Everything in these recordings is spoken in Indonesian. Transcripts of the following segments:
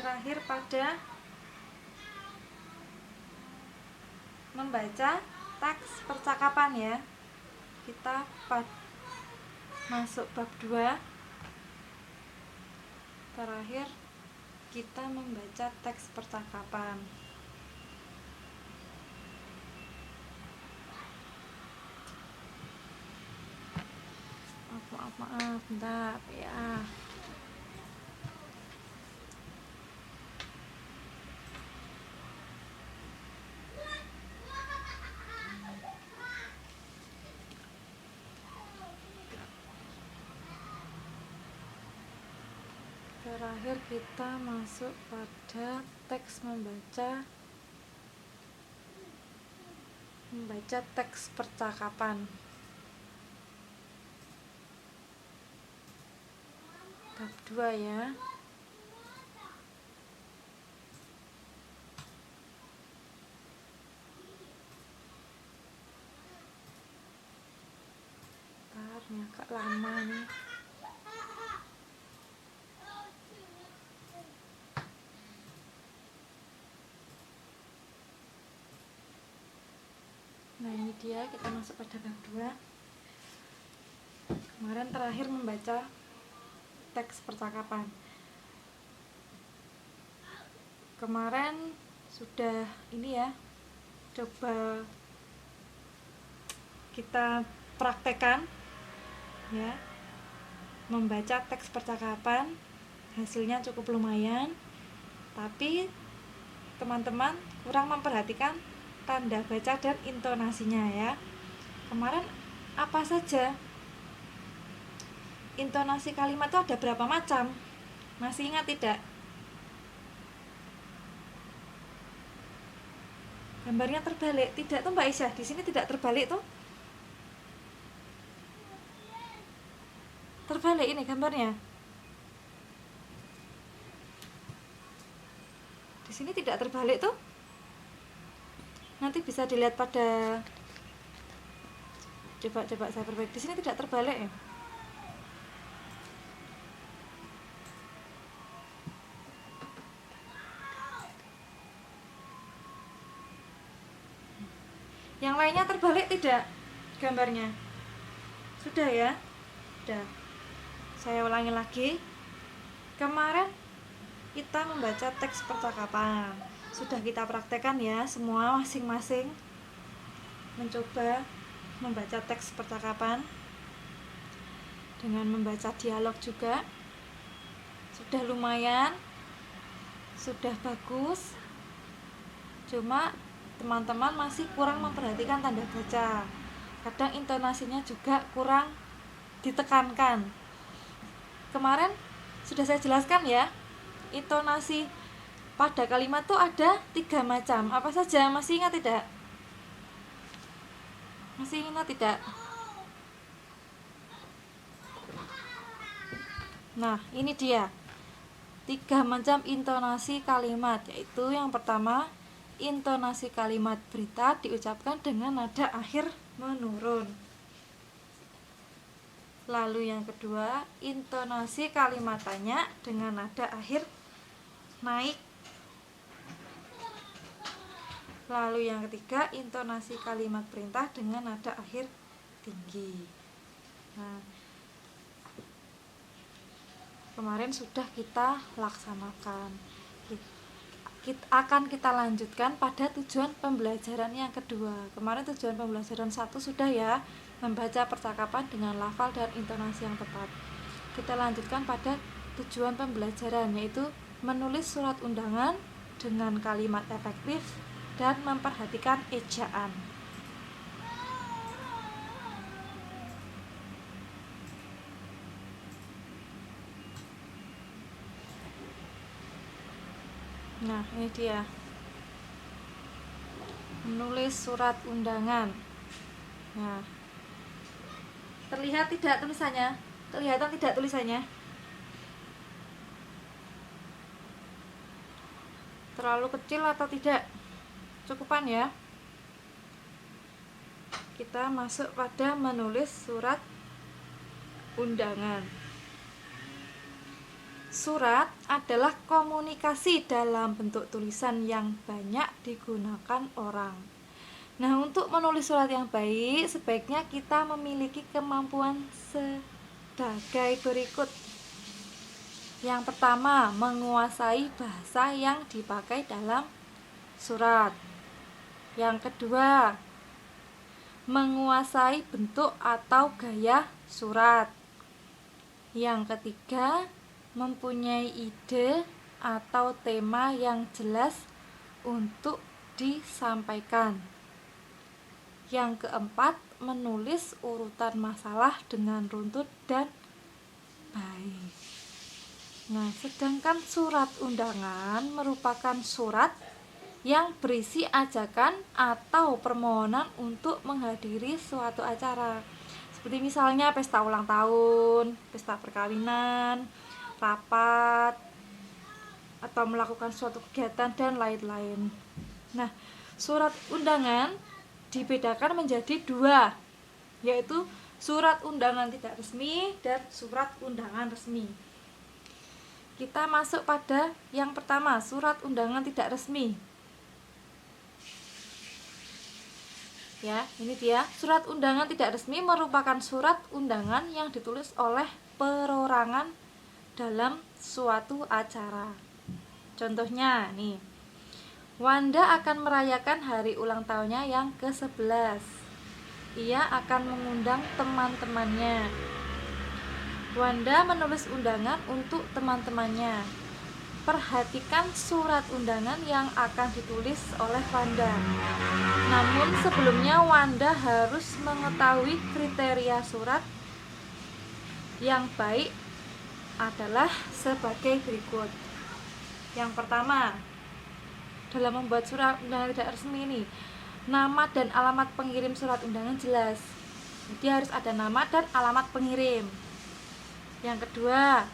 terakhir pada membaca teks percakapan ya. Kita masuk bab 2. Terakhir kita membaca teks percakapan. Maaf, bentar ya. Terakhir kita masuk pada teks membaca teks percakapan. Bab 2 ya. Bentar, ini agak lama nih. Nah, ini dia, kita masuk pada bab 2. Kemarin terakhir membaca teks percakapan. Kemarin sudah ini ya, coba kita praktekkan ya, membaca teks percakapan. Hasilnya cukup lumayan, tapi teman-teman kurang memperhatikan tanda baca dan intonasinya ya. Kemarin apa saja intonasi kalimat itu ada berapa macam? Masih ingat tidak? Gambarnya terbalik, tidak tuh Mbak Isyah? Di sini tidak terbalik tuh. Terbalik ini gambarnya. Di sini tidak terbalik tuh. Nanti bisa dilihat pada, coba saya perbaiki. Di sini tidak terbalik ya. Yang lainnya terbalik tidak gambarnya? Sudah ya? Sudah. Saya ulangi lagi. Kemarin kita membaca teks percakapan. Sudah kita praktekkan ya, semua masing-masing mencoba membaca teks percakapan dengan membaca dialog juga. Sudah lumayan, sudah bagus. Cuma teman-teman masih kurang memperhatikan tanda baca. Kadang intonasinya juga kurang ditekankan. Kemarin sudah saya jelaskan ya, intonasi pada kalimat tuh ada 3 macam. Apa saja? Masih ingat tidak? Masih ingat tidak? Nah, ini dia 3 macam intonasi kalimat, yaitu yang pertama, intonasi kalimat berita diucapkan dengan nada akhir menurun. Lalu yang kedua, intonasi kalimat tanya dengan nada akhir naik. Lalu yang ketiga, intonasi kalimat perintah dengan nada akhir tinggi. Nah, kemarin sudah kita laksanakan. Akan kita lanjutkan pada tujuan pembelajaran yang kedua. Kemarin tujuan pembelajaran 1 sudah ya, membaca percakapan dengan lafal dan intonasi yang tepat. Kita lanjutkan pada tujuan pembelajaran, yaitu menulis surat undangan dengan kalimat efektif dan memperhatikan ejaan. Nah, ini dia. Menulis surat undangan. Nah, terlihat tidak tulisannya? Kelihatan tidak tulisannya? Terlalu kecil atau tidak? Cukupan ya. Kita masuk pada menulis surat undangan. Surat adalah komunikasi dalam bentuk tulisan yang banyak digunakan orang. Nah, untuk menulis surat yang baik, sebaiknya kita memiliki kemampuan sebagai berikut. Yang pertama, menguasai bahasa yang dipakai dalam surat. Yang kedua, menguasai bentuk atau gaya surat. Yang ketiga, mempunyai ide atau tema yang jelas untuk disampaikan. Yang keempat, menulis urutan masalah dengan runtut dan baik. Nah, sedangkan surat undangan merupakan surat yang berisi ajakan atau permohonan untuk menghadiri suatu acara. Seperti misalnya pesta ulang tahun, pesta perkawinan, rapat, atau melakukan suatu kegiatan dan lain-lain. Nah, surat undangan dibedakan menjadi dua, yaitu surat undangan tidak resmi dan surat undangan resmi. Kita masuk pada yang pertama, surat undangan tidak resmi. Ya, ini dia. Surat undangan tidak resmi merupakan surat undangan yang ditulis oleh perorangan dalam suatu acara. Contohnya nih, Wanda akan merayakan hari ulang tahunnya yang ke-11. Ia akan mengundang teman-temannya. Wanda menulis undangan untuk teman-temannya. Perhatikan surat undangan yang akan ditulis oleh Wanda. Namun sebelumnya Wanda harus mengetahui kriteria surat yang baik adalah sebagai berikut. Yang pertama, dalam membuat surat undangan tidak resmi ini, nama dan alamat pengirim surat undangan jelas. Jadi harus ada nama dan alamat pengirim. Yang kedua,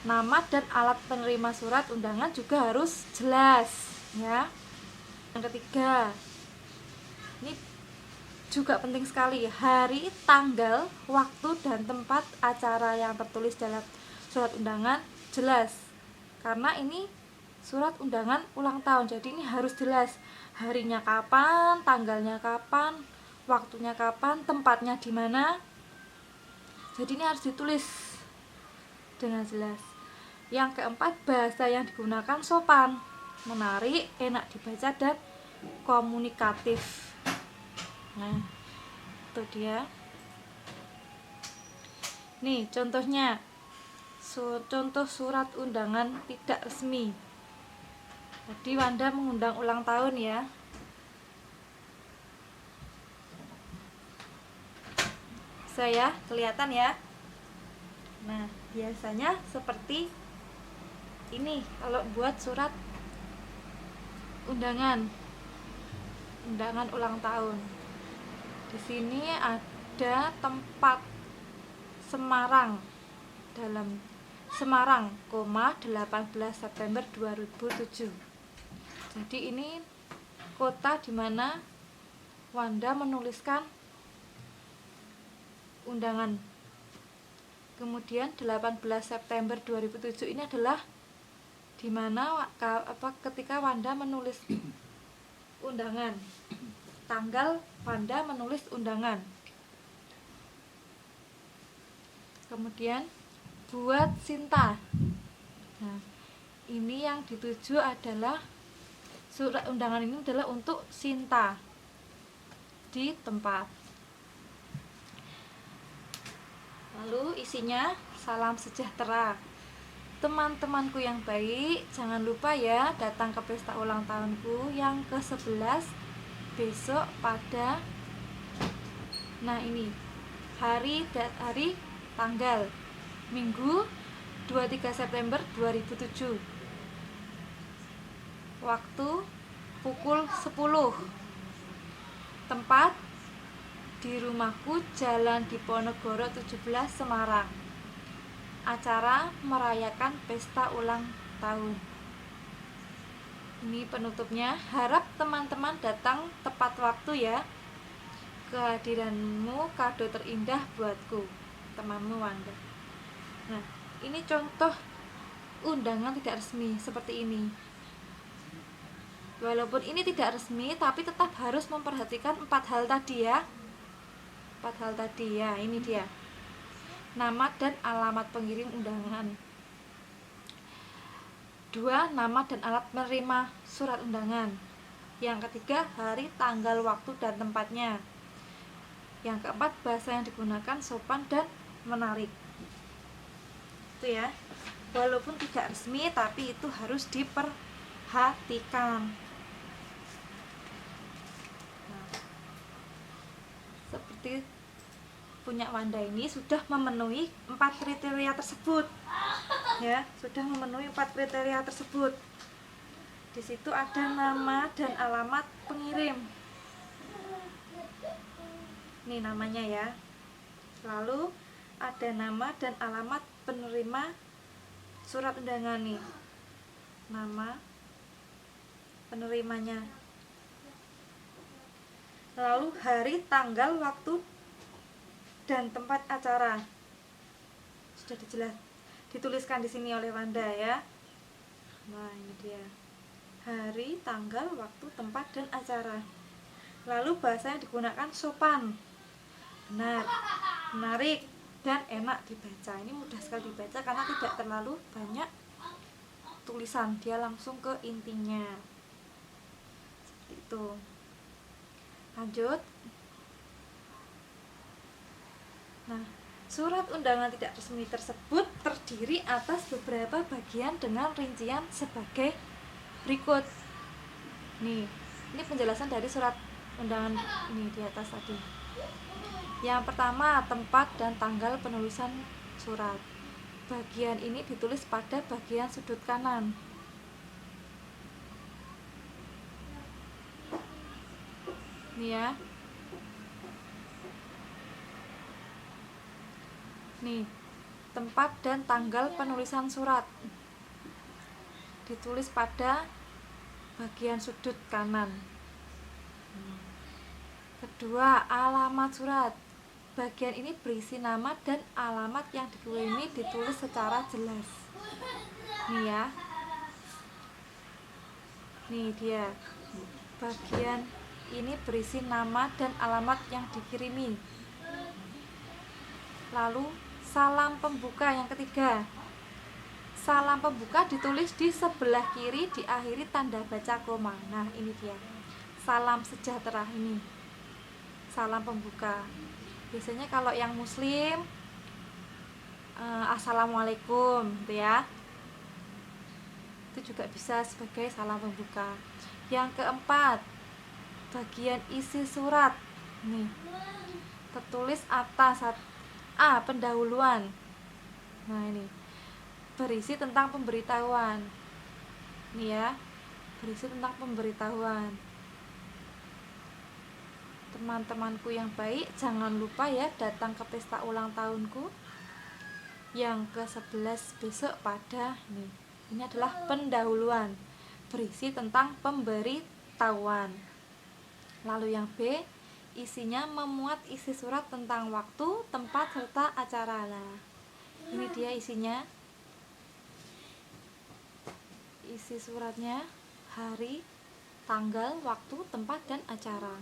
nama dan alat penerima surat undangan juga harus jelas, ya. Yang ketiga, ini juga penting sekali, hari, tanggal, waktu, dan tempat acara yang tertulis dalam surat undangan jelas. Karena ini surat undangan ulang tahun, jadi ini harus jelas. Harinya kapan, tanggalnya kapan, waktunya kapan, tempatnya di mana. Jadi ini harus ditulis dengan jelas. Yang keempat, bahasa yang digunakan sopan, menarik, enak dibaca, dan komunikatif. Nah, itu dia. Nih, contohnya. Contoh surat undangan tidak resmi. Jadi Wanda mengundang ulang tahun ya. Saya kelihatan ya. Nah, biasanya seperti ini kalau buat surat undangan ulang tahun. Di sini ada tempat Semarang, dalam Semarang, 18 September 2007. Jadi ini kota di mana Wanda menuliskan undangan. Kemudian 18 September 2007 ini adalah di mana ketika Wanda menulis undangan. Tanggal Wanda menulis undangan. Kemudian buat Sinta. Nah, ini yang dituju adalah surat undangan ini adalah untuk Sinta di tempat. Lalu isinya, salam sejahtera. Teman-temanku yang baik, jangan lupa ya datang ke pesta ulang tahunku yang ke-11 besok pada hari tanggal Minggu 23 September 2007. Waktu pukul 10. Tempat di rumahku, Jalan Diponegoro 17, Semarang. Acara merayakan pesta ulang tahun. Ini penutupnya. Harap teman-teman datang tepat waktu ya. Kehadiranmu kado terindah buatku. Temanmu Wanda. Nah, ini contoh undangan tidak resmi seperti ini. Walaupun ini tidak resmi, tapi tetap harus memperhatikan 4 hal tadi ya. 4 hal tadi ya, ini dia. Nama dan alamat pengirim undangan. 2. Nama dan alat menerima surat undangan. Yang ketiga, hari, tanggal, waktu, dan tempatnya. Yang keempat, bahasa yang digunakan sopan dan menarik. Itu ya. Walaupun tidak resmi, tapi itu harus diperhatikan. Nah, seperti punya Wanda ini sudah memenuhi 4 kriteria tersebut. Ya, sudah memenuhi 4 kriteria tersebut. Di situ ada nama dan alamat pengirim. Ini namanya ya. Lalu ada nama dan alamat penerima surat undangan nih. Nama penerimanya. Lalu hari, tanggal, waktu, dan tempat acara. Sudah dituliskan di sini oleh Wanda ya. Nah, ini dia. Hari, tanggal, waktu, tempat, dan acara. Lalu bahasa yang digunakan sopan, benar, menarik, dan enak dibaca. Ini mudah sekali dibaca karena tidak terlalu banyak tulisan, dia langsung ke intinya. Seperti itu. Lanjut. Nah, surat undangan tidak resmi tersebut terdiri atas beberapa bagian dengan rincian sebagai berikut. Nih, ini penjelasan dari surat undangan ini di atas tadi. Yang pertama, tempat dan tanggal penulisan surat. Bagian ini ditulis pada bagian sudut kanan. Nih ya. Nih, tempat dan tanggal penulisan surat ditulis pada bagian sudut kanan. Kedua, alamat surat. Bagian ini berisi nama dan alamat yang dikirimi ditulis secara jelas. Nih ya. Nih dia. Bagian ini berisi nama dan alamat yang dikirimi. Lalu salam pembuka yang ketiga. Salam pembuka ditulis di sebelah kiri diakhiri tanda baca koma. Nah, ini dia. Salam sejahtera ini. Salam pembuka. Biasanya kalau yang muslim assalamualaikum gitu ya. Itu juga bisa sebagai salam pembuka. Yang keempat, bagian isi surat. Nih. Tertulis atas A. Pendahuluan. Nah, ini berisi tentang pemberitahuan. Nih ya, berisi tentang pemberitahuan. Teman-temanku yang baik, jangan lupa ya datang ke pesta ulang tahunku yang ke-11 besok pada nih. Ini adalah pendahuluan, berisi tentang pemberitahuan. Lalu yang B, isinya memuat isi surat tentang waktu, tempat, serta acara. Nah, ini dia isinya. Isi suratnya, hari, tanggal, waktu, tempat, dan acara.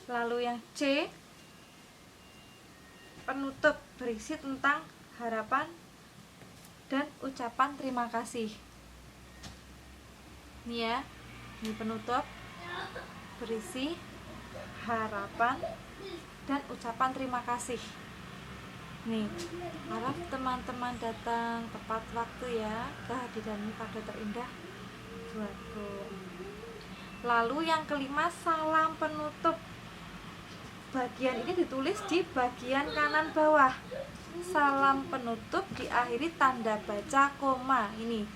Lalu yang C, penutup, berisi tentang harapan dan ucapan terima kasih. Ini ya, ini penutup, berisi harapan dan ucapan terima kasih. Nih, harap teman-teman datang tepat waktu ya, kehadiranmu kado terindah buatku. Lalu yang kelima, salam penutup. Bagian ini ditulis di bagian kanan bawah. Salam penutup diakhiri tanda baca koma. Ini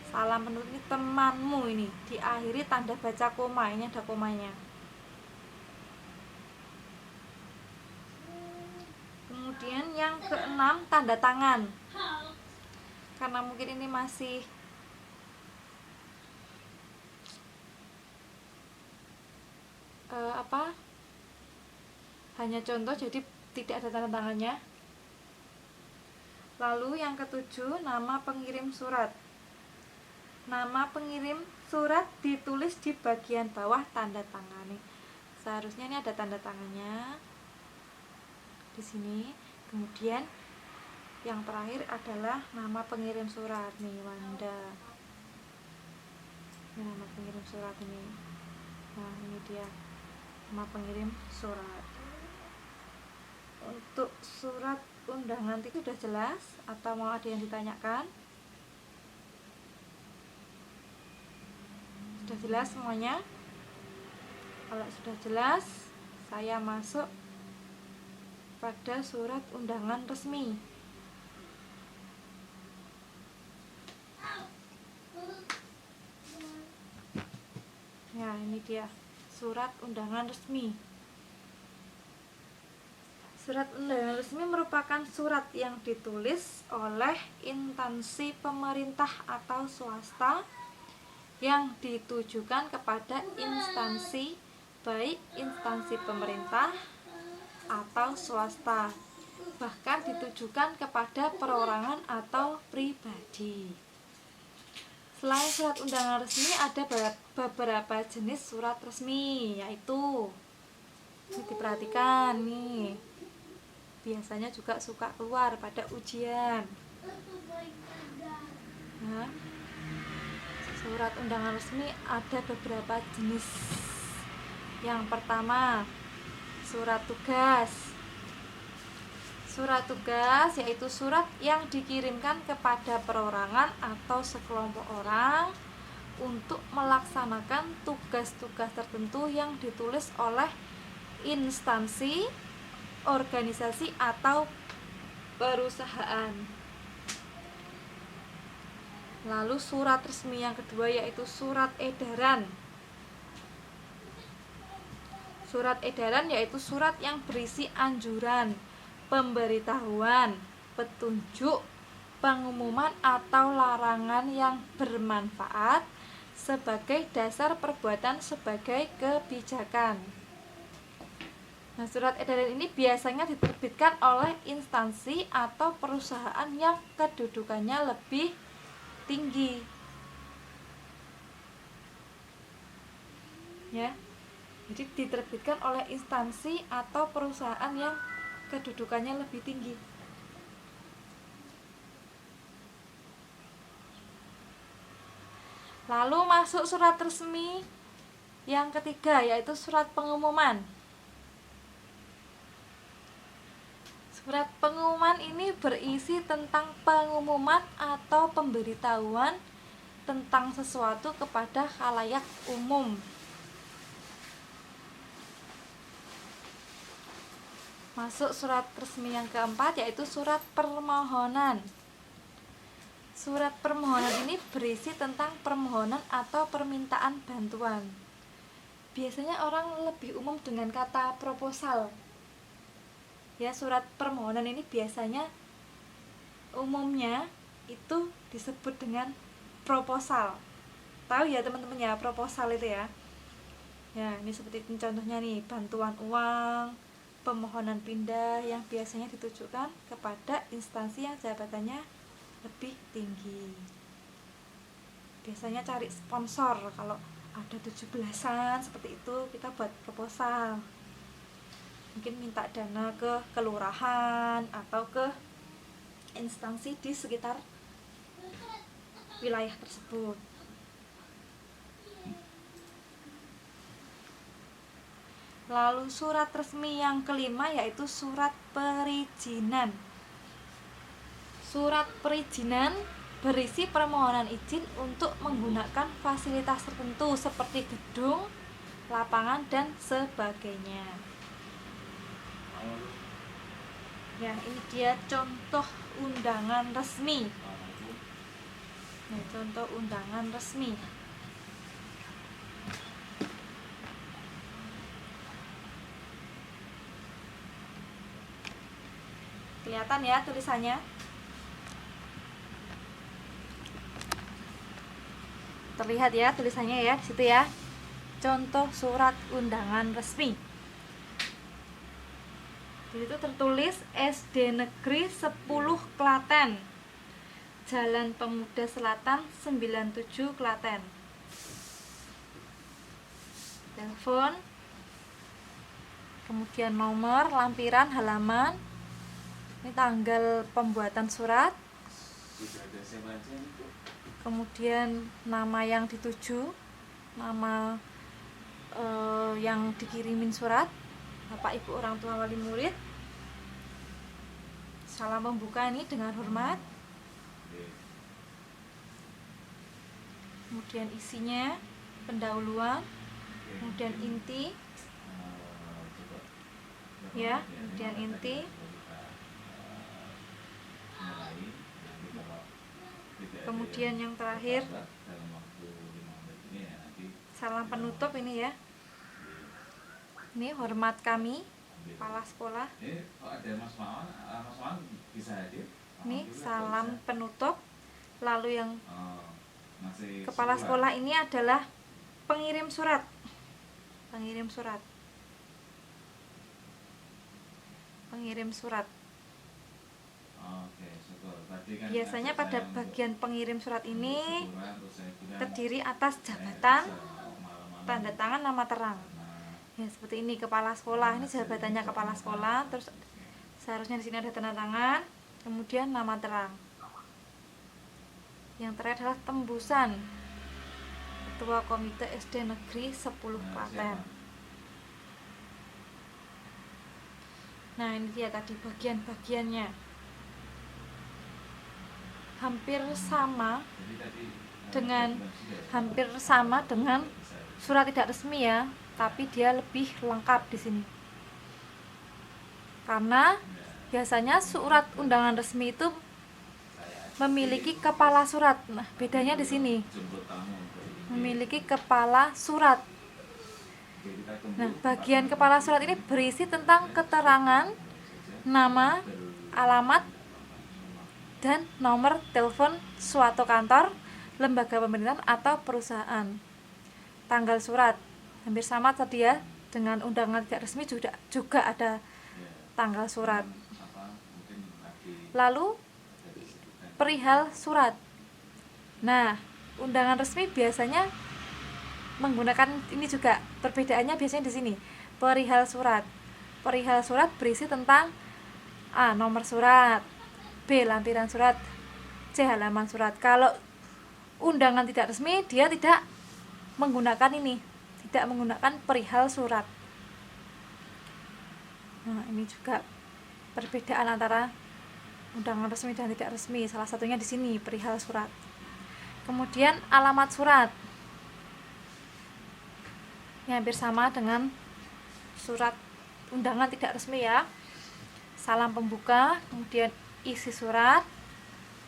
salam penutup ini temanmu, ini diakhiri tanda baca koma. Ini ada komanya. Kemudian yang keenam, tanda tangan. Karena mungkin ini masih hanya contoh, jadi tidak ada tanda tangannya. Lalu yang ketujuh, nama pengirim surat. Nama pengirim surat ditulis di bagian bawah tanda tangani. Seharusnya ini ada tanda tangannya di sini. Kemudian yang terakhir adalah nama pengirim surat nih, Wanda. Ini nama pengirim surat ini. Nah, ini dia nama pengirim surat. Untuk surat undangan itu sudah jelas atau mau ada yang ditanyakan? Sudah jelas semuanya? Kalau sudah jelas, saya masuk pada surat undangan resmi. Ya, ini dia surat undangan resmi. Surat undangan resmi merupakan surat yang ditulis oleh instansi pemerintah atau swasta yang ditujukan kepada instansi, baik instansi pemerintah atau swasta, bahkan ditujukan kepada perorangan atau pribadi. Selain surat undangan resmi, ada beberapa jenis surat resmi, yaitu ini diperhatikan nih, biasanya juga suka keluar pada ujian. Nah, surat undangan resmi ada beberapa jenis. Yang pertama, surat tugas. Surat tugas yaitu surat yang dikirimkan kepada perorangan atau sekelompok orang untuk melaksanakan tugas-tugas tertentu yang ditulis oleh instansi, organisasi, atau perusahaan. Lalu surat resmi yang kedua yaitu surat edaran. Surat edaran yaitu surat yang berisi anjuran, pemberitahuan, petunjuk, pengumuman atau larangan yang bermanfaat sebagai dasar perbuatan sebagai kebijakan. Nah, surat edaran ini biasanya diterbitkan oleh instansi atau perusahaan yang kedudukannya lebih tinggi. Ya. Jadi diterbitkan oleh instansi atau perusahaan yang kedudukannya lebih tinggi. Lalu masuk surat resmi yang ketiga yaitu surat pengumuman. Surat pengumuman ini berisi tentang pengumuman atau pemberitahuan tentang sesuatu kepada khalayak umum. Masuk surat resmi yang keempat yaitu surat permohonan. Surat permohonan ini berisi tentang permohonan atau permintaan bantuan. Biasanya orang lebih umum dengan kata proposal. Ya, surat permohonan ini biasanya umumnya itu disebut dengan proposal. Tahu ya teman-teman ya, proposal itu ya. Ya, ini seperti contohnya nih, bantuan uang, pemohonan pindah yang biasanya ditujukan kepada instansi yang jabatannya lebih tinggi. Biasanya cari sponsor, kalau ada 17-an seperti itu kita buat proposal. Mungkin minta dana ke kelurahan atau ke instansi di sekitar wilayah tersebut. Lalu surat resmi yang kelima yaitu surat perizinan. Surat perizinan berisi permohonan izin untuk menggunakan fasilitas tertentu seperti gedung, lapangan, dan sebagainya. Ya, ini dia contoh undangan resmi. Nah, contoh undangan resmi. Kelihatan ya tulisannya? Terlihat ya tulisannya ya di situ ya. Contoh surat undangan resmi. Di situ tertulis SD Negeri 10 Klaten, Jalan Pemuda Selatan 97 Klaten. Telepon, kemudian nomor, lampiran, halaman, ini tanggal pembuatan surat, kemudian nama yang dituju, nama yang dikirimin surat, bapak ibu orang tua wali murid, salam pembuka ini dengan hormat, kemudian isinya, pendahuluan, kemudian inti, ya, kemudian inti, kemudian yang terakhir salam penutup ini ya, ini hormat kami kepala sekolah, ini salam penutup. Lalu yang kepala sekolah ini adalah pengirim surat, pengirim surat, pengirim surat. Biasanya pada bagian pengirim surat ini terdiri atas jabatan, tanda tangan, nama terang. Ya, seperti ini kepala sekolah, ini jabatannya kepala sekolah, terus seharusnya di sini ada tanda tangan, kemudian nama terang. Yang terakhir adalah tembusan, Ketua Komite SD Negeri 10 Klaten. Nah, ini dia tadi bagian-bagiannya. Hampir sama dengan surat tidak resmi ya, tapi dia lebih lengkap di sini. Karena biasanya surat undangan resmi itu memiliki kepala surat. Nah, bedanya di sini. Memiliki kepala surat. Nah, bagian kepala surat ini berisi tentang keterangan, nama, alamat, dan nomor telepon suatu kantor, lembaga pemerintahan atau perusahaan. Tanggal surat hampir sama tadi ya, dengan undangan tidak resmi juga ada tanggal surat. Lalu perihal surat. Nah, undangan resmi biasanya menggunakan ini juga, perbedaannya biasanya di sini. Perihal surat. Perihal surat berisi tentang A. Nomor surat, B. Lampiran surat, C. Halaman surat. Kalau undangan tidak resmi, dia tidak menggunakan ini, tidak menggunakan perihal surat. Nah, ini juga perbedaan antara undangan resmi dan tidak resmi. Salah satunya di sini, perihal surat. Kemudian alamat surat. Yang hampir sama dengan surat undangan tidak resmi ya. Salam pembuka, kemudian isi surat.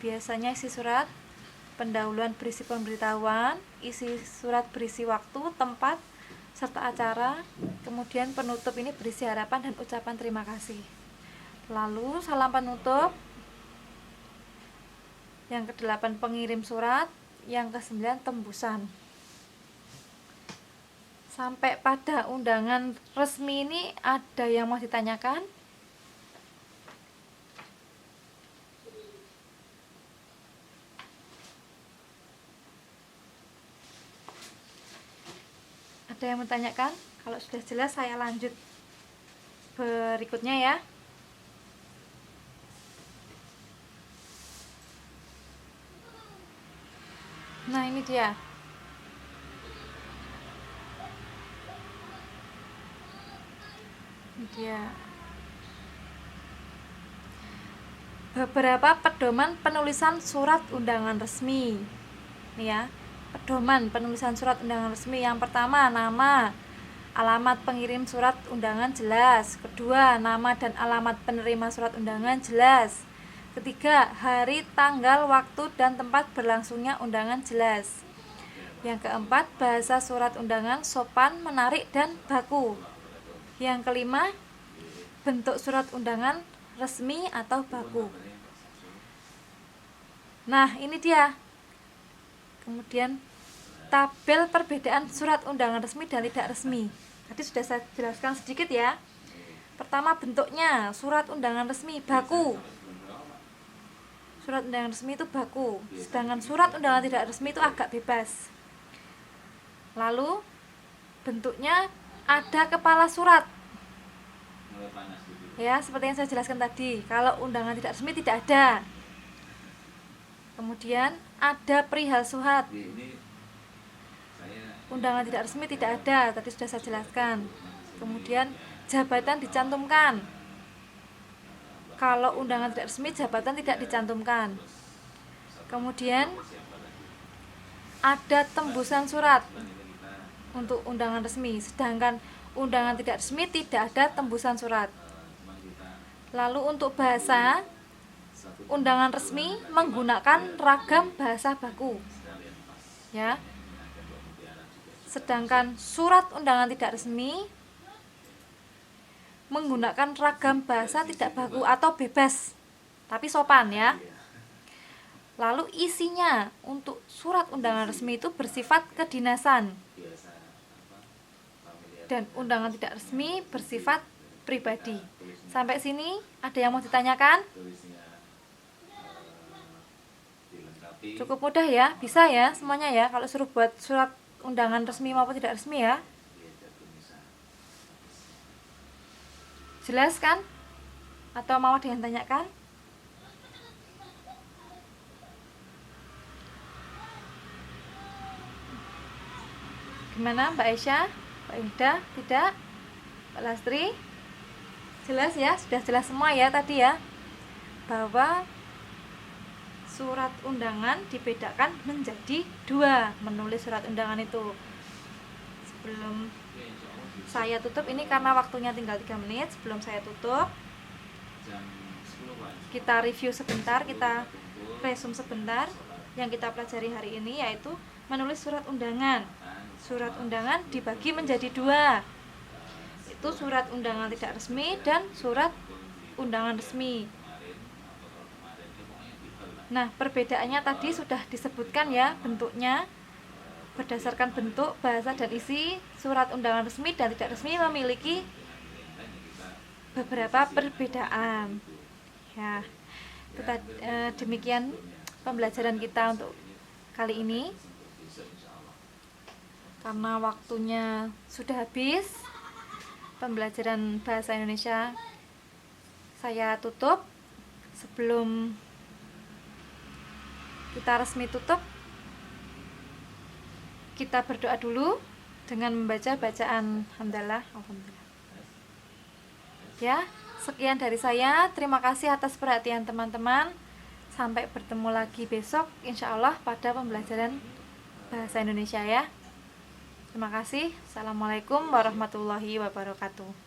Biasanya isi surat pendahuluan berisi pemberitahuan, isi surat berisi waktu, tempat, serta acara. Kemudian penutup ini berisi harapan dan ucapan terima kasih. Lalu salam penutup. Yang ke-8 pengirim surat, yang ke-9 tembusan. Sampai pada undangan resmi ini ada yang mau ditanyakan? Ada yang menanyakan? Kalau sudah jelas saya lanjut berikutnya ya. Nah, ini dia. Ini dia. Beberapa pedoman penulisan surat undangan resmi. Ini ya, pedoman penulisan surat undangan resmi. Yang pertama, nama, alamat pengirim surat undangan jelas. Kedua, nama dan alamat penerima surat undangan jelas. Ketiga, hari, tanggal, waktu, dan tempat berlangsungnya undangan jelas. Yang keempat, bahasa surat undangan sopan, menarik, dan baku. Yang kelima, bentuk surat undangan resmi atau baku. Nah, ini dia. Kemudian tabel perbedaan surat undangan resmi dan tidak resmi. Tadi sudah saya jelaskan sedikit ya. Pertama, bentuknya surat undangan resmi baku. Surat undangan resmi itu baku, sedangkan surat undangan tidak resmi itu agak bebas. Lalu bentuknya ada kepala surat. Ya, seperti yang saya jelaskan tadi. Kalau undangan tidak resmi tidak ada. Kemudian ada perihal suhat. Undangan tidak resmi tidak ada, tadi sudah saya jelaskan. Kemudian jabatan dicantumkan. Kalau undangan tidak resmi, jabatan tidak dicantumkan. Kemudian ada tembusan surat untuk undangan resmi, sedangkan undangan tidak resmi tidak ada tembusan surat. Lalu untuk bahasa, undangan resmi menggunakan ragam bahasa baku, ya. Sedangkan surat undangan tidak resmi menggunakan ragam bahasa tidak baku atau bebas, tapi sopan, ya. Lalu isinya untuk surat undangan resmi itu bersifat kedinasan, dan undangan tidak resmi bersifat pribadi. Sampai sini ada yang mau ditanyakan? Cukup mudah ya, bisa ya semuanya ya kalau suruh buat surat undangan resmi maupun tidak resmi ya. Jelas kan? Atau mau ada yang tanyakan? Gimana Mbak Aisyah? Mbak Indah? Tidak? Mbak Lastri? Jelas ya? Sudah jelas semua ya tadi ya, bahwa surat undangan dibedakan menjadi dua. Menulis surat undangan itu. Sebelum saya tutup ini, karena waktunya tinggal 3 menit sebelum saya tutup, kita review sebentar, kita resume sebentar yang kita pelajari hari ini, yaitu menulis surat undangan. Surat undangan dibagi menjadi dua, itu surat undangan tidak resmi dan surat undangan resmi. Nah, perbedaannya tadi sudah disebutkan ya, bentuknya. Berdasarkan bentuk, bahasa, dan isi, surat undangan resmi dan tidak resmi memiliki beberapa perbedaan. Ya, demikian pembelajaran kita untuk kali ini. Karena waktunya sudah habis, pembelajaran bahasa Indonesia saya tutup. Sebelum kita resmi tutup, kita berdoa dulu dengan membaca bacaan hamdalah. Alhamdulillah. Ya, sekian dari saya. Terima kasih atas perhatian teman-teman. Sampai bertemu lagi besok insyaallah pada pembelajaran bahasa Indonesia ya. Terima kasih. Assalamualaikum warahmatullahi wabarakatuh.